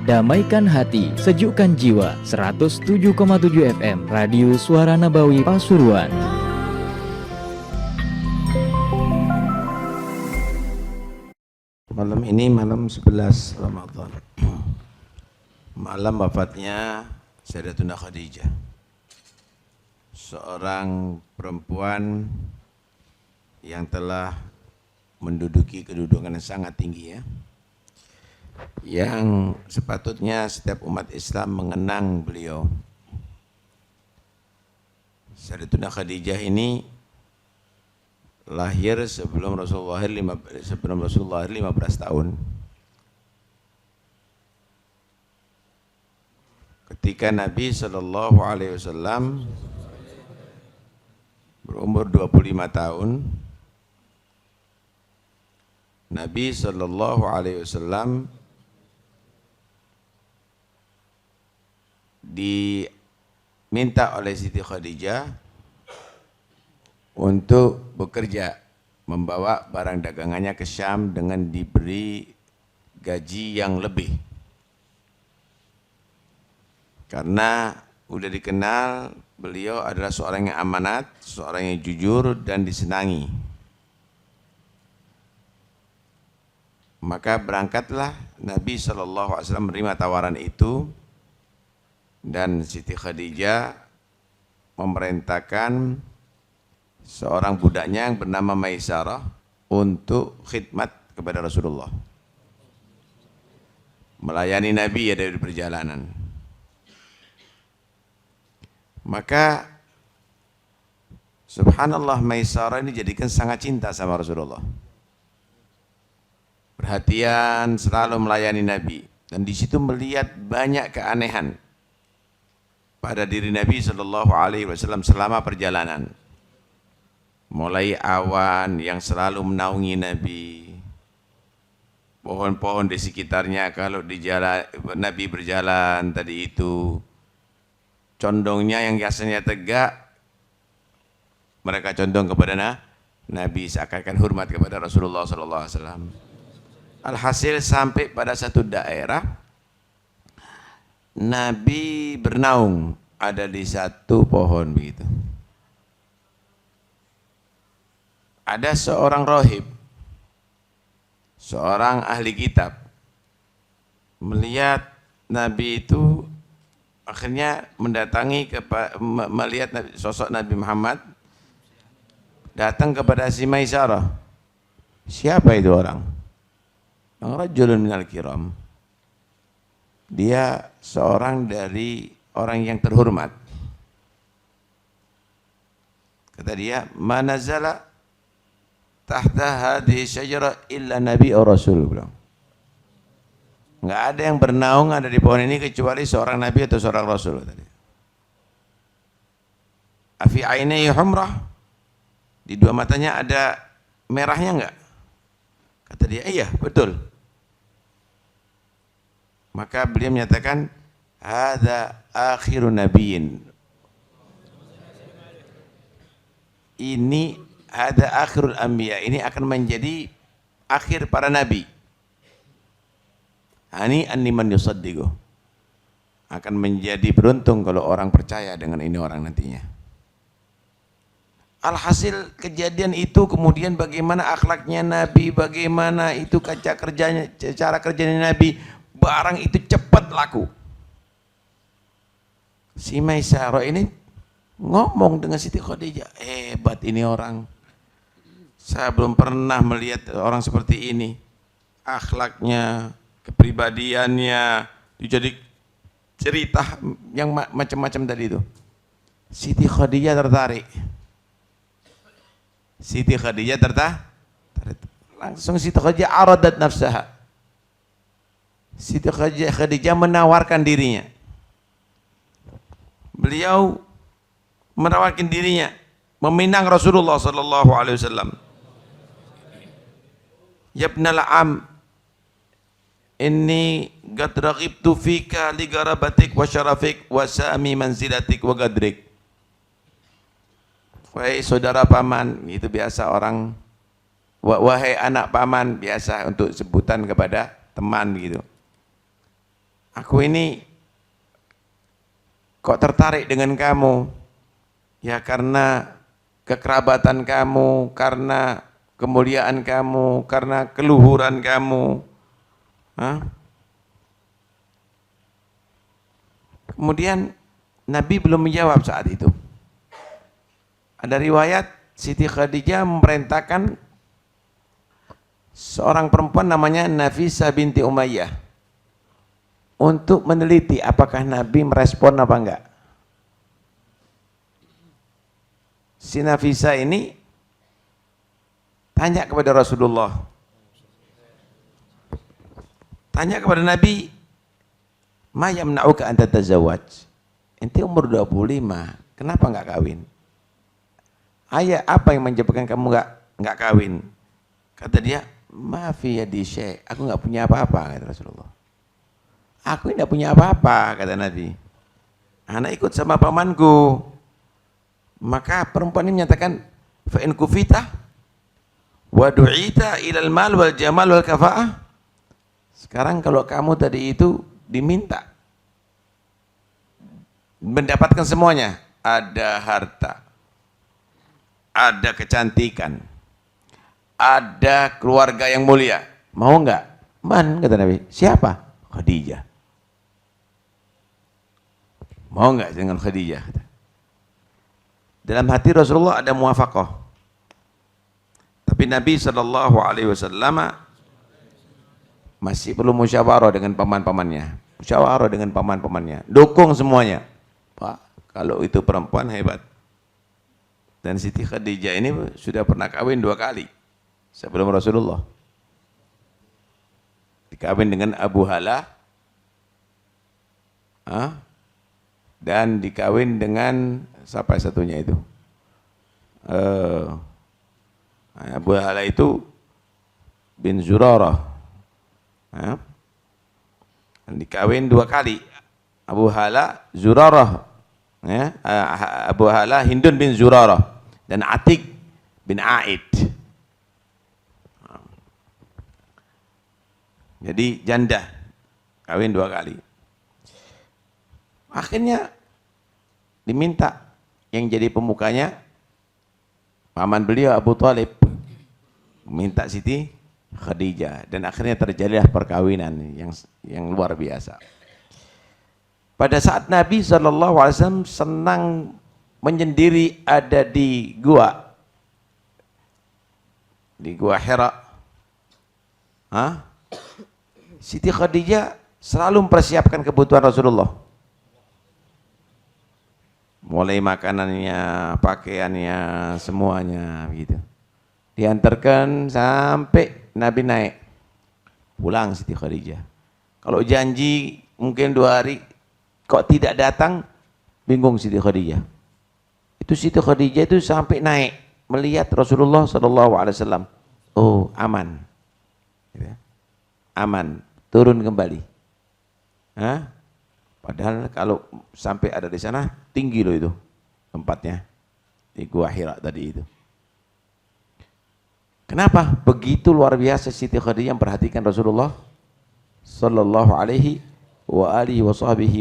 damaikan hati, sejukkan jiwa. 107,7 FM Radio Suara Nabawi Pasuruan. Malam ini malam 11 Ramadan. Malam wafatnya Sayyidatuna Khadijah. Seorang perempuan yang telah menduduki kedudukan yang sangat tinggi ya. Yang sepatutnya setiap umat Islam mengenang beliau. Sayyidatuna Khadijah ini lahir sebelum Rasulullah 15 tahun. Ketika Nabi sallallahu alaihi wasallam berumur 25 tahun, Nabi sallallahu alaihi wasallam diminta oleh Siti Khadijah untuk bekerja membawa barang dagangannya ke Syam dengan diberi gaji yang lebih. Karena sudah dikenal beliau adalah seorang yang amanat, seorang yang jujur dan disenangi. Maka berangkatlah Nabi SAW menerima tawaran itu dan Siti Khadijah memerintahkan seorang budaknya yang bernama Maisarah untuk khidmat kepada Rasulullah, melayani Nabi ya dari perjalanan. Maka subhanallah, Maisarah ini jadikan sangat cinta sama Rasulullah, perhatian, selalu melayani Nabi, dan di situ melihat banyak keanehan pada diri Nabi Shallallahu Alaihi Wasallam selama perjalanan. Mulai awan yang selalu menaungi Nabi, pohon-pohon di sekitarnya kalau di jalan Nabi berjalan tadi itu, condongnya yang biasanya tegak, mereka condong kepada Nabi seakan-akan hormat kepada Rasulullah SAW. Alhasil sampai pada satu daerah, Nabi bernaung ada di satu pohon begitu. Ada seorang rohib, seorang ahli kitab, melihat Nabi itu, akhirnya mendatangi melihat sosok Nabi Muhammad, datang kepada si Maisarah. Siapa itu orang? Rajulun minal kiram. Dia seorang dari orang yang terhormat. Kata dia, manazala tahta hadhihi syajarah illa nabi atau rasul. Enggak ada yang bernaung ada di pohon ini kecuali seorang nabi atau seorang rasul tadi. Afi ainai humrah, di dua matanya ada merahnya enggak? Kata dia, iya betul. Maka beliau menyatakan, hadza akhirun nabiyyin. Ini hadza akhirul anbiya, ini akan menjadi akhir para nabi. Hani an-liman yusaddiqu, akan menjadi beruntung kalau orang percaya dengan ini orang nantinya. Alhasil kejadian itu kemudian bagaimana akhlaknya Nabi, bagaimana itu cara kerjanya Nabi, barang itu cepat laku. Si Maisarah ini ngomong dengan Siti Khadijah, hebat ini orang. Saya belum pernah melihat orang seperti ini. Akhlaknya, kepribadiannya, jadi cerita yang macam-macam tadi itu. Siti Khadijah tertarik. Siti Khadijah tertarik. Langsung Siti Khadijah aradat nafsaha. Siti Khadijah menawarkan dirinya. Beliau menawarkan dirinya, meminang Rasulullah sallallahu alaihi wasallam. Ya ibnal am, inni qad raghibtu fika li garabatik wa syarafik wa sami manzilatik wa gadrik. Wahai saudara paman, itu biasa orang, wahai anak paman, biasa untuk sebutan kepada teman gitu. aku ini kok tertarik dengan kamu? Ya karena kekerabatan kamu, karena kemuliaan kamu, karena keluhuran kamu. Hah? Kemudian Nabi belum menjawab saat itu. Ada riwayat Siti Khadijah memerintahkan seorang perempuan namanya Nafisah binti Umayyah untuk meneliti apakah Nabi merespon apa enggak. Si Nafisah ini tanya kepada Rasulullah, tanya kepada Nabi, ma yamna'uka an tatazawwaj? Ente umur 25, kenapa enggak kawin? Ayah, apa yang menyebabkan kamu enggak kawin? Kata dia, ma fi yadi syai', aku enggak punya apa-apa, kata Rasulullah. Aku enggak punya apa-apa, kata Nabi. Anak ikut sama pamanku. Maka perempuan ini menyatakan, fa in kufita wa du'ita ilal mal wal jamal wal kafa'ah. Sekarang kalau kamu tadi itu diminta mendapatkan semuanya, ada harta, ada kecantikan, ada keluarga yang mulia, mau enggak? Man, kata Nabi. Siapa? Khadijah. Mau enggak dengan Khadijah? Dalam hati Rasulullah ada muwafaqah. Tapi Nabi SAW masih perlu musyawarah dengan paman-pamannya. Musyawarah dengan paman-pamannya. Dukung semuanya. Pak, kalau itu perempuan hebat. Dan Siti Khadijah ini sudah pernah kawin 2 kali sebelum Rasulullah. Dikawin dengan Abu Halah, dan dikawin dengan siapa satunya itu? Abu Halah itu bin Zurarah. Dan dikawin 2 kali. Abu Halah, Zurarah. Abu Halah, Hindun bin Zurarah. Dan Atik bin Aid. Jadi janda. Kawin 2 kali. Akhirnya diminta yang jadi pemukanya paman beliau Abu Thalib. Minta Siti Khadijah, dan akhirnya terjadilah perkawinan yang luar biasa. Pada saat Nabi SAW senang menyendiri ada di gua Hira, Siti Khadijah selalu mempersiapkan kebutuhan Rasulullah, mulai makanannya, pakaiannya, semuanya gitu. Diantarkan sampai Nabi naik, pulang Siti Khadijah. Kalau janji mungkin 2 hari, kok tidak datang, bingung Siti Khadijah. Itu Siti Khadijah itu sampai naik, melihat Rasulullah SAW. Oh, aman. Aman, turun kembali. Padahal kalau sampai ada di sana, tinggi loh itu tempatnya. Di Gua Hira tadi itu. Kenapa? Begitu luar biasa Siti Khadijah memperhatikan Rasulullah sallallahu alaihi wa alihi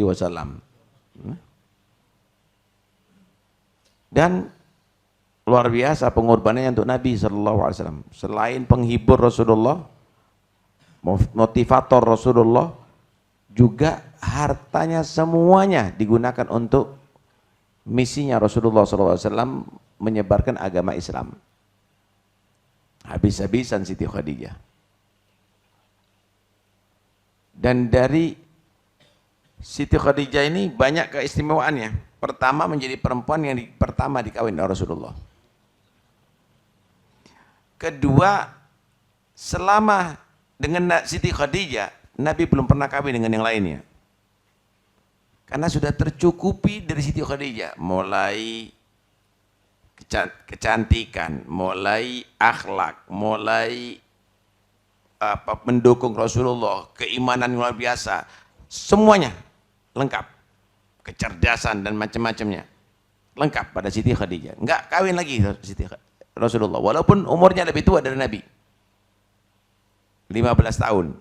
wasallam. Dan luar biasa pengorbanannya untuk Nabi sallallahu alaihi wasallam. Selain penghibur Rasulullah, motivator Rasulullah, juga hartanya semuanya digunakan untuk misinya Rasulullah sallallahu alaihi wasallam menyebarkan agama Islam. Habis-habisan Siti Khadijah. Dan dari Siti Khadijah ini banyak keistimewaannya. Pertama, menjadi perempuan yang pertama dikawin oleh Rasulullah. Kedua, selama dengan Siti Khadijah, Nabi belum pernah kawin dengan yang lainnya. Karena sudah tercukupi dari Siti Khadijah, mulai kecantikan, mulai akhlak, mulai mendukung Rasulullah, keimanan luar biasa, semuanya lengkap, kecerdasan dan macam-macamnya lengkap pada Siti Khadijah. Enggak kawin lagi Siti Rasulullah, walaupun umurnya lebih tua dari Nabi, 15 tahun.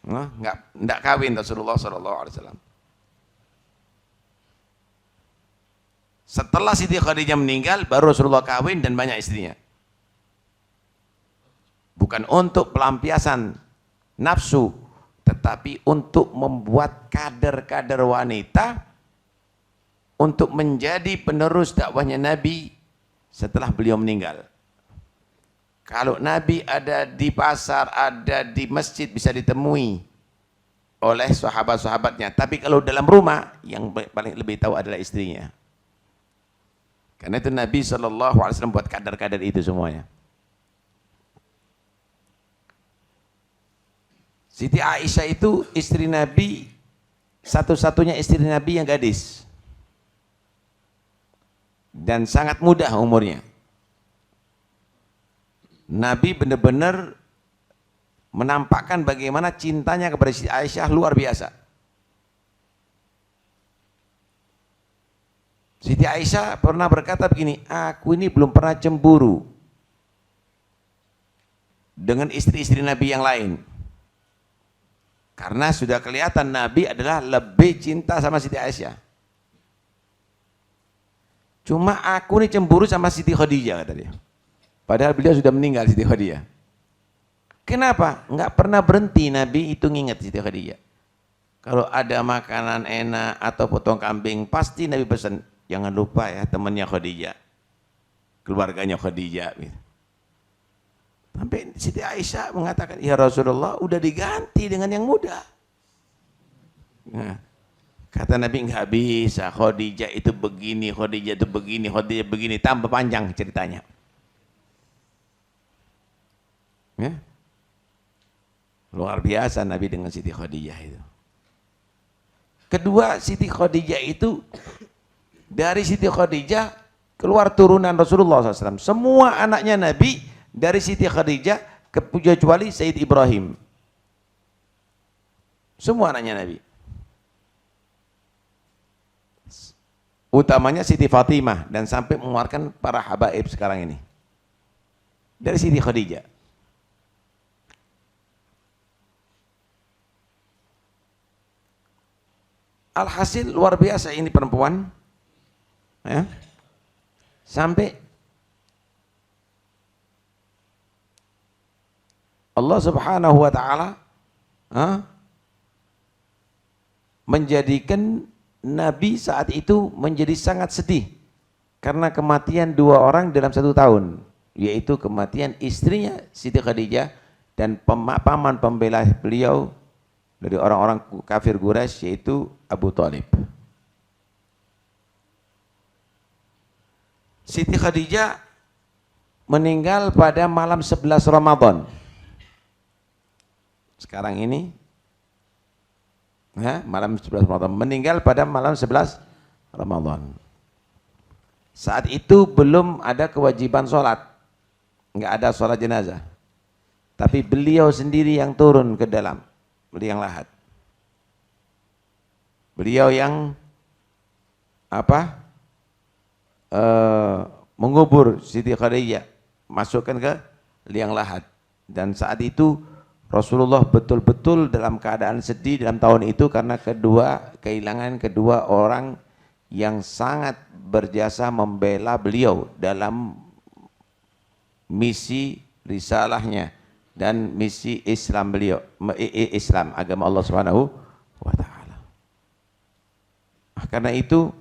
Nah, enggak kawin Rasulullah sallallahu alaihi wasallam. Setelah Siti Khadijah meninggal, baru Rasulullah kawin dan banyak istrinya. Bukan untuk pelampiasan nafsu, tetapi untuk membuat kader-kader wanita untuk menjadi penerus dakwahnya Nabi setelah beliau meninggal. Kalau Nabi ada di pasar, ada di masjid, bisa ditemui oleh sahabat-sahabatnya. Tapi kalau dalam rumah, yang paling lebih tahu adalah istrinya. Karena itu Nabi SAW buat kader-kader itu semuanya. Siti Aisyah itu istri Nabi, satu-satunya istri Nabi yang gadis. Dan sangat muda umurnya. Nabi benar-benar menampakkan bagaimana cintanya kepada Siti Aisyah luar biasa. Siti Aisyah pernah berkata begini, aku ini belum pernah cemburu dengan istri-istri Nabi yang lain. Karena sudah kelihatan Nabi adalah lebih cinta sama Siti Aisyah. Cuma aku ini cemburu sama Siti Khadijah, kata dia. Padahal beliau sudah meninggal, Siti Khadijah. Kenapa? Enggak pernah berhenti Nabi itu nginget Siti Khadijah. Kalau ada makanan enak atau potong kambing, pasti Nabi pesan, jangan lupa ya temannya Khadijah, keluarganya Khadijah. Sampai Siti Aisyah mengatakan, ya Rasulullah udah diganti dengan yang muda. Nah, kata Nabi, nggak bisa, Khadijah itu begini, Khadijah itu begini, Khadijah begini, tambah panjang ceritanya. Ya? Luar biasa Nabi dengan Siti Khadijah itu. Kedua, Siti Khadijah itu, dari Siti Khadijah keluar turunan Rasulullah SAW. Semua anaknya Nabi dari Siti Khadijah kecuali Sayyid Ibrahim. Semua anaknya Nabi. Utamanya Siti Fatimah dan sampai mengeluarkan para habaib sekarang ini. Dari Siti Khadijah. Alhasil luar biasa ini perempuan. Ya. Sampai Allah Subhanahu wa taala menjadikan Nabi saat itu menjadi sangat sedih karena kematian dua orang dalam 1 tahun, yaitu kematian istrinya Siti Khadijah dan paman pembela beliau dari orang-orang kafir Quraisy, yaitu Abu Thalib. Siti Khadijah meninggal pada malam 11 Ramadan. Sekarang ini malam 11 Ramadan, meninggal pada malam 11 Ramadan. Saat itu belum ada kewajiban sholat, nggak ada sholat jenazah, tapi beliau sendiri yang turun ke dalam liang lahat. Beliau yang mengubur Siti Khadijah, masukkan ke liang lahat. Dan saat itu Rasulullah betul-betul dalam keadaan sedih dalam tahun itu karena kehilangan kedua orang yang sangat berjasa membela beliau dalam misi risalahnya dan misi Islam beliau, Islam agama Allah Subhanahu wa taala. Karena itu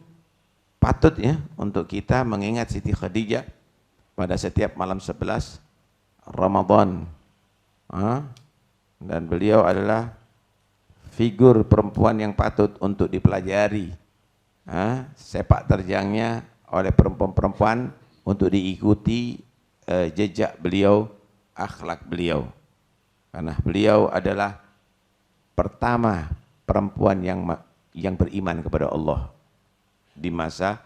patut ya untuk kita mengingat Siti Khadijah pada setiap malam 11 Ramadan. Dan beliau adalah figur perempuan yang patut untuk dipelajari sepak terjangnya oleh perempuan-perempuan, untuk diikuti jejak beliau, akhlak beliau, karena beliau adalah pertama perempuan yang beriman kepada Allah di masa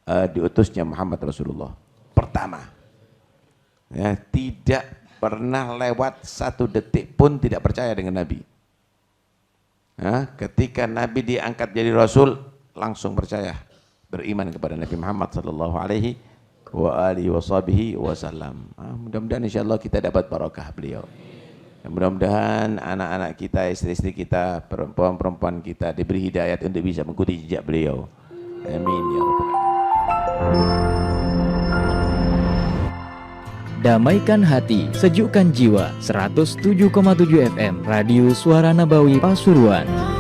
diutusnya Muhammad Rasulullah. Pertama ya, tidak pernah lewat 1 detik pun tidak percaya dengan Nabi. Ketika Nabi diangkat jadi Rasul, langsung percaya, beriman kepada Nabi Muhammad sallallahu alaihi wa alihi wasallam. Mudah-mudahan insyaallah kita dapat barakah beliau. Mudah-mudahan anak-anak kita, istri-istri kita, perempuan-perempuan kita diberi hidayat untuk bisa mengikuti jejak beliau. Amin ya rabbal alamin. Damaikan hati, sejukkan jiwa. 107,7 FM Radio Suara Nabawi Pasuruan.